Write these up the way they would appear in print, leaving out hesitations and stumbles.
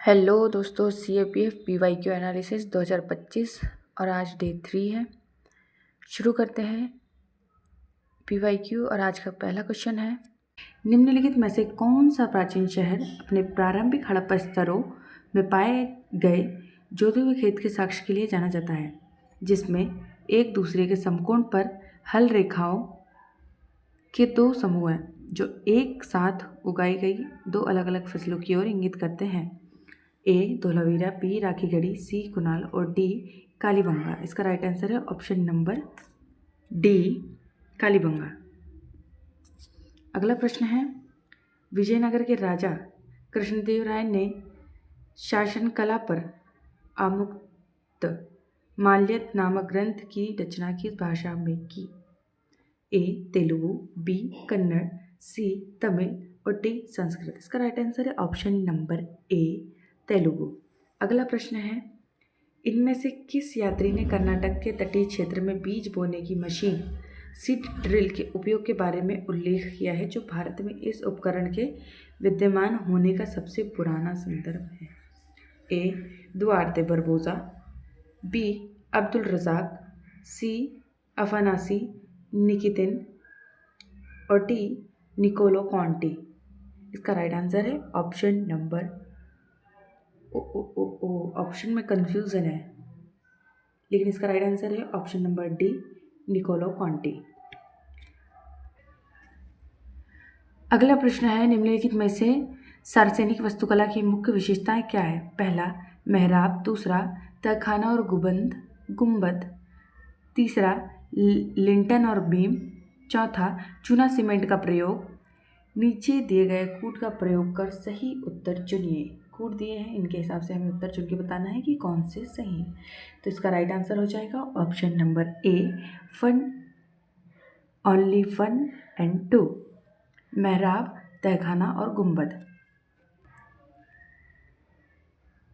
Hello दोस्तों, CAPF PYQ analysis 2025 और आज डे 3 है। शुरू करते हैं PYQ और आज का पहला क्वेश्चन है, निम्नलिखित में से कौन सा प्राचीन शहर अपने प्रारंभिक हड़प्पा स्तरों में पाए गए जोते हुए खेत के साक्ष्य के लिए जाना जाता है, जिसमें एक दूसरे के समकोण पर हल रेखाओं के दो समूह हैं जो एक साथ उगाई गई दो अलग अलग फसलों की ओर इंगित करते हैं। ए धोलावीरा, बी राखीगढ़ी, सी कुनाल और डी कालीबंगा। इसका राइट आंसर है ऑप्शन नंबर डी कालीबंगा। अगला प्रश्न है, विजयनगर के राजा कृष्णदेव राय ने शासन कला पर आमुक्त माल्यद नामक ग्रंथ की रचना किस भाषा में की? ए तेलुगु, बी कन्नड़, सी तमिल और डी संस्कृत। इसका राइट आंसर है ऑप्शन नंबर ए तेलुगु। अगला प्रश्न है, इनमें से किस यात्री ने कर्नाटक के तटीय क्षेत्र में बीज बोने की मशीन सीड ड्रिल के उपयोग के बारे में उल्लेख किया है, जो भारत में इस उपकरण के विद्यमान होने का सबसे पुराना संदर्भ है? A Duarte Barbosa, B Abdul Razzaq, C Afanasy Nikitin और डी निकोलो कॉन्टी। इसका राइट आंसर है ऑप्शन नंबर ऑप्शन में कंफ्यूजन है, लेकिन इसका राइट आंसर है option number D Niccolo Conti. अगला प्रश्न है, निम्नलिखित में से सार्वजनिक वास्तुकला की मुख्य विशेषताएं क्या है? पहला मेहराब, दूसरा तहखाना और गुंबद, तीसरा लिंटन और बीम, चौथा चूना सीमेंट का प्रयोग। नीचे दिए गए कूट का प्रयोग कर सही उत्तर चुनिए। कूट दिए हैं, इनके हिसाब से हमें उत्तर चुन के बताना है कि कौन से सही है। तो इसका राइट आंसर हो जाएगा option number A fun, only fun and two, मेहराब, तहखाना और गुंबद।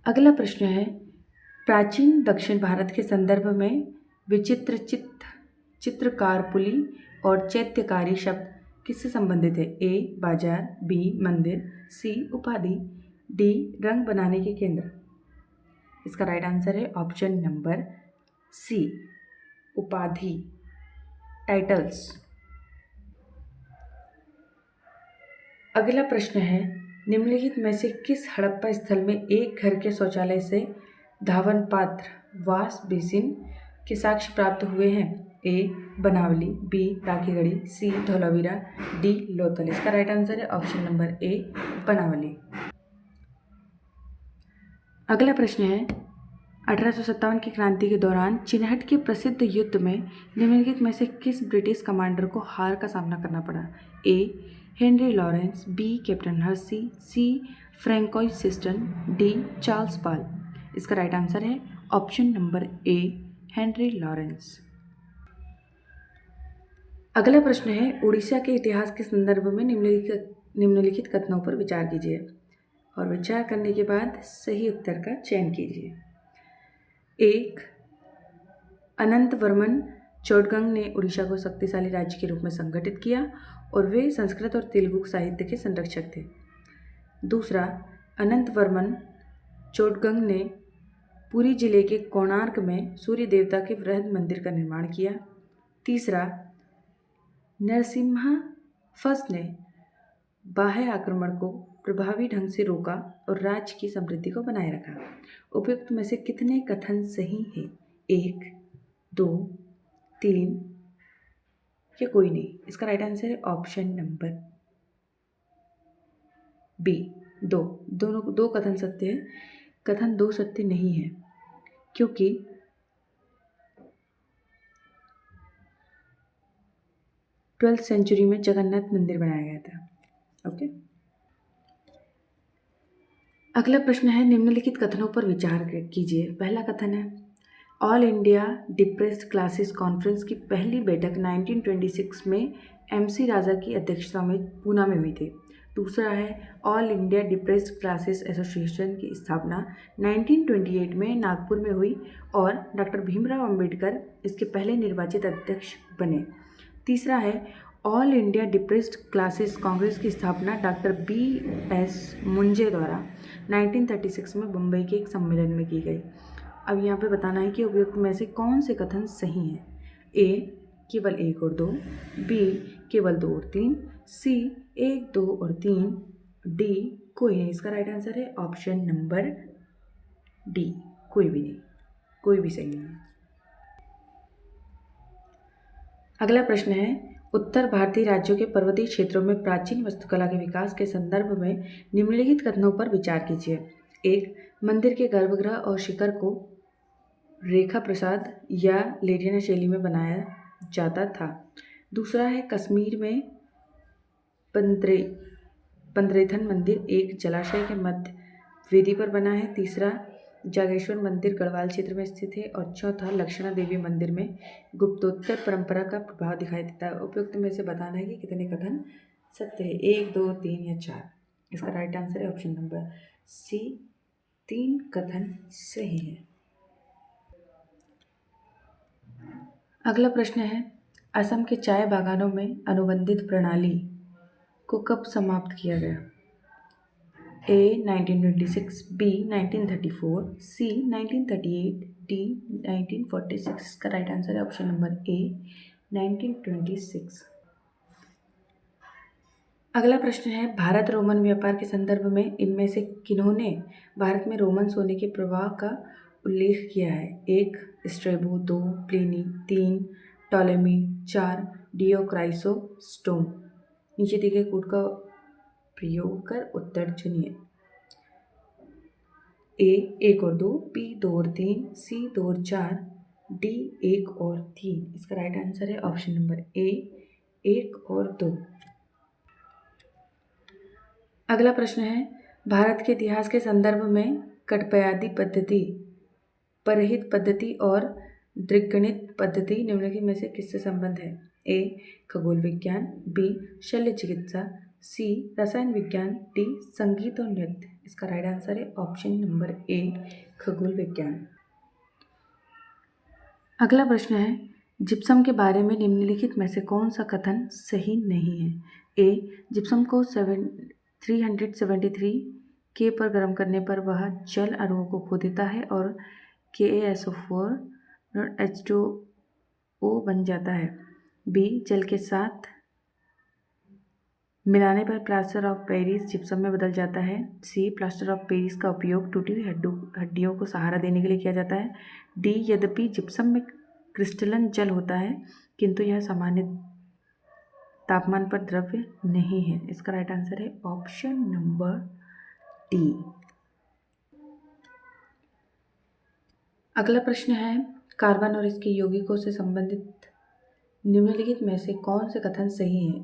अगला प्रश्न है, प्राचीन दक्षिण भारत के संदर्भ में विचित्र चित्रकारपुली और चैत्यकारी शब्द किससे संबंधित है? ए बाजार, बी मंदिर, सी उपाधि, डी रंग बनाने के केंद्र। इसका राइट आंसर है ऑप्शन नंबर सी उपाधि, टाइटल्स। अगला प्रश्न है, निम्नलिखित में से किस हड़प्पा स्थल में एक घर के शौचालय से धावन पात्र वाश बेसिन के साक्ष्य प्राप्त हुए हैं? ए बनावली, बी राखीगढ़ी, सी धोलावीरा, डी लोथल। इसका राइट आंसर है ऑप्शन नंबर ए बनावली। अगला प्रश्न है, 1857 की क्रांति के दौरान चिनहट के प्रसिद्ध युद्ध में निम्नलिखित में से किस ब्रिटिश कमांडर को हार का सामना करना पड़ा? A Henry Lawrence, B Captain Hersey, C Francois Siston, D Charles Paul. इसका राइट आंसर है option number A Henry Lawrence. अगला प्रश्न है, उड़ीसा के इतिहास के संदर्भ में निम्नलिखित कथनों पर विचार कीजिए और विचार करने के बाद सही उत्तर का चयन कीजिए। एक, अनंत वर्मन चोडगंग ने उड़ीसा को शक्तिशाली राज्य के रूप में संगठित किया और वे संस्कृत और तेलुगु साहित्य के संरक्षक थे। दूसरा, अनंत वर्मन चोडगंग ने पुरी जिले के कोणार्क में सूर्य देवता के वृहद मंदिर का निर्माण किया। तीसरा, नरसिम्हा फर्स्ट ने बाह्य आक्रमण को प्रभावी ढंग से रोका और राज्य की समृद्धि को बनाए रखा। उपयुक्त में से कितने कथन सही हैं? 1, 2, 3 या कोई नहीं? इसका राइट आंसर है ऑप्शन नंबर बी 2। दो कथन सत्य है। कथन 2 सत्य नहीं है, क्योंकि ट्वेल्थ सेंचुरी में जगन्नाथ मंदिर बनाया गया था। ओके। अगला प्रश्न है, निम्नलिखित कथनों पर विचार कीजिए। पहला कथन है, all India depressed classes conference की पहली बैठक 1926 में MC राजा की अध्यक्षता में पूना में हुई थी। दूसरा है, all India depressed classes association की स्थापना 1928 में नागपुर में हुई और डॉक्टर भीमराव अंबेडकर इसके पहले निर्वाचित अध्यक्ष बने। तीसरा है, all India depressed classes Congress की स्थापना डॉक्टर B.S. मुंजे द्वारा 1936 में मुंबई के एक सम्मेलन में की गई। अब यहाँ पे बताना है कि उपयुक्त में से कौन से कथन सही हैं। A केवल 1 और 2, B केवल 2 और 3, C 1, 2 और 3, D कोई नहीं। इसका राइट आंसर है ऑप्शन नंबर D, कोई भी नहीं, कोई भी सही नहीं। अगला प्रश्न है, उत्तर भारतीय राज्यों के पर्वतीय क्षेत्रों में प्राचीन वास्तुकला के विकास के संदर्भ में निम्नलिखित कथनों पर विचार कीजिए। 1. मंदिर के गर्भगृह और शिखर को रेखा प्रसाद या लेटिना शैली में बनाया जाता था। दूसरा है, कश्मीर में पंद्रेथन मंदिर एक जलाशय के मध्य वेदी पर बना है। तीसरा, जागेश्वर मंदिर गढ़वाल क्षेत्र में स्थित है। और चौथा, लक्ष्मणा देवी मंदिर में गुप्तोत्तर परंपरा का प्रभाव दिखाई देता है। उपयुक्त में से बताना है कि कितने कथन सत्य है, 1, 2, 3 या 4। इसका राइट आंसर है ऑप्शन नंबर C, 3 कथन सही है। अगला प्रश्न है, असम के चाय बागानों में अनुबंधित प्रणाली को कब समाप्त किया गया। A 1926, B 1934, C 1938, D 1946। इसका राइट आंसर है ऑप्शन नंबर A 1926। अगला प्रश्न है, भारत रोमन व्यापार के संदर्भ में इनमें से किन्होंने भारत में रोमन सोने के प्रवाह का उल्लेख किया है। 1 स्ट्रेबो, 2 प्लिनी, 3 टॉलेमी, 4 डियोक्राइसोस्टोम। नीचे दिए गए कोड का प्रयोग कर उत्तर चुनिए। A 1 और 2, B 2 और 3, C 2 और 4, D 1 और 3। इसका राइट आंसर है ऑप्शन नंबर A 1 और 2। अगला प्रश्न है, भारत के इतिहास के संदर्भ में कटपयादी पद्धति, परहित पद्धति और दृग्गणित पद्धति निम्नलिखित में से किससे संबंध है। A खगोल विज्ञान, B शल्य चिकित्सा, C रसायन विज्ञान, D संगीत और नृत्य। इसका राइट आंसर है ऑप्शन नंबर A खगोल विज्ञान। अगला प्रश्न है, जिप्सम के बारे में निम्नलिखित में से कौन सा कथन सही नहीं है। A जिप्सम को 373 K पर गर्म करने पर वह जल अणुओं को खो देता है और KaSO4 और H2O बन जाता है। B जल के साथ मिलाने पर प्लास्टर ऑफ पेरिस जिप्सम में बदल जाता है। C प्लास्टर ऑफ पेरिस का उपयोग टूटी हुई हड्डियों को सहारा देने के लिए किया जाता है। D यद्यपि जिप्सम में क्रिस्टलन जल होता है किंतु यह सामान्य तापमान पर द्रव्य नहीं है। इसका राइट आंसर है ऑप्शन नंबर D। अगला प्रश्न है, कार्बन और इसके यौगिकों से संबंधित निम्नलिखित में से कौन से कथन सही हैं।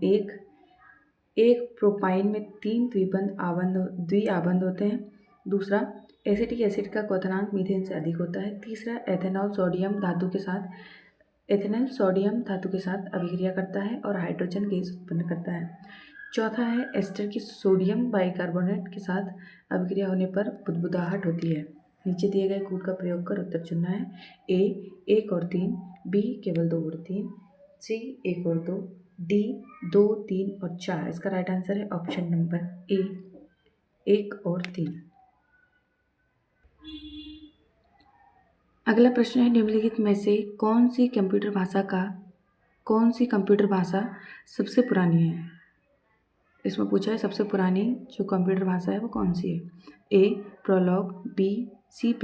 एक प्रोपाइन में 3 द्विआबंध होते हैं। दूसरा, एसिटिक एसिड का क्वथनांक मीथेन से अधिक होता है। तीसरा, एथेनॉल सोडियम धातु के साथ अभिक्रिया करता है और हाइड्रोजन गैस उत्पन्न करता है। चौथा है, एस्टर की सोडियम बाइकार्बोनेट के साथ अभिक्रिया होने पर बुदबुदाहट होती है। नीचे दिए गए कोड का प्रयोग कर उत्तर चुनना है। A 1 और 3, B केवल 2 और 3, C 1 और 2, D 2, 3 और 4। इसका राइट आंसर है ऑप्शन नंबर A 1 और 3। अगला प्रश्न है, निम्नलिखित में से कौन सी कंप्यूटर भाषा सबसे पुरानी है। इसमें पूछा है सबसे पुरानी जो कंप्यूटर भाषा है वो कौन सी है। A Prolog, B C++,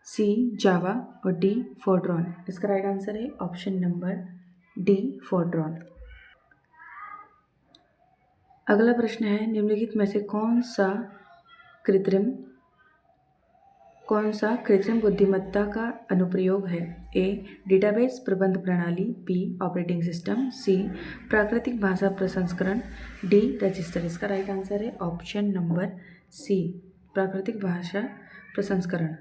C Java और D फोर्ट्रॉन। इसका राइट आंसर है ऑप्शन नंबर D फोर्ट्रॉन। अगला प्रश्न है, निम्नलिखित में से कौन सा कृत्रिम बुद्धिमत्ता का अनुप्रयोग है। A डेटाबेस प्रबंध प्रणाली, B ऑपरेटिंग सिस्टम, C प्राकृतिक भाषा प्रसंस्करण, D रजिस्टर। इसका राइट आंसर है ऑप्शन नंबर C प्राकृतिक भाषा प्रसंस्करण।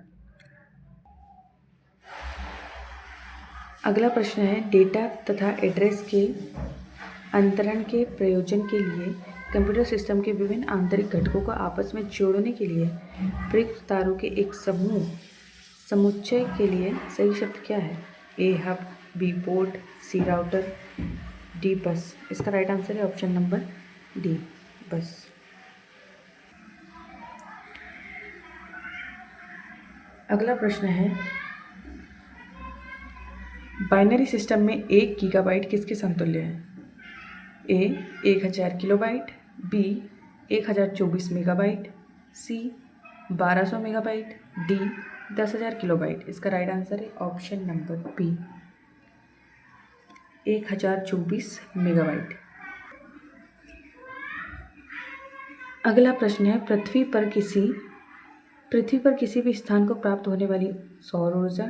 अगला प्रश्न है, डेटा तथा एड्रेस के अंतरण के प्रयोजन के लिए कंप्यूटर सिस्टम के विभिन्न आंतरिक घटकों को आपस में जोड़ने के लिए प्रयुक्त तारों के एक समुच्चय के लिए सही शब्द क्या है। A hub, B port, C C router, D bus. इसका राइट आंसर है ऑप्शन नंबर डी, बस। अगला प्रश्न है, बाइनरी सिस्टम में 1 गीगाबाइट किसके समतुल्य है? ए 1000 किलोबाइट, बी 1024 मेगाबाइट, सी 1200 मेगाबाइट, डी 10,000 किलोबाइट। इसका राइट आंसर है ऑप्शन नंबर बी, 1024 मेगाबाइट। अगला प्रश्न है, पृथ्वी पर किसी भी स्थान को प्राप्त होने वाली सौर ऊर्जा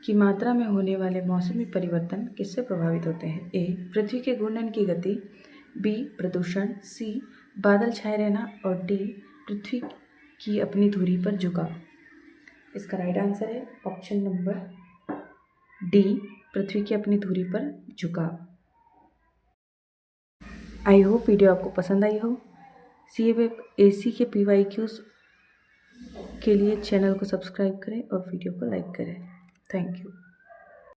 की मात्रा में होने वाले मौसमी परिवर्तन किससे प्रभावित होते हैं? ए पृथ्वी के घूर्णन की गति, बी प्रदूषण, सी बादल छाए रहना और डी पृथ्वी की अपनी धुरी पर झुकाव। इसका राइट आंसर है ऑप्शन नंबर डी, पृथ्वी की अपनी धुरी पर झुकाव। आई होप वीडियो आपको पसंद आई हो। CA के PYQs के लिए चैनल को सब्सक्राइब करें और वीडियो को लाइक करें। Thank you.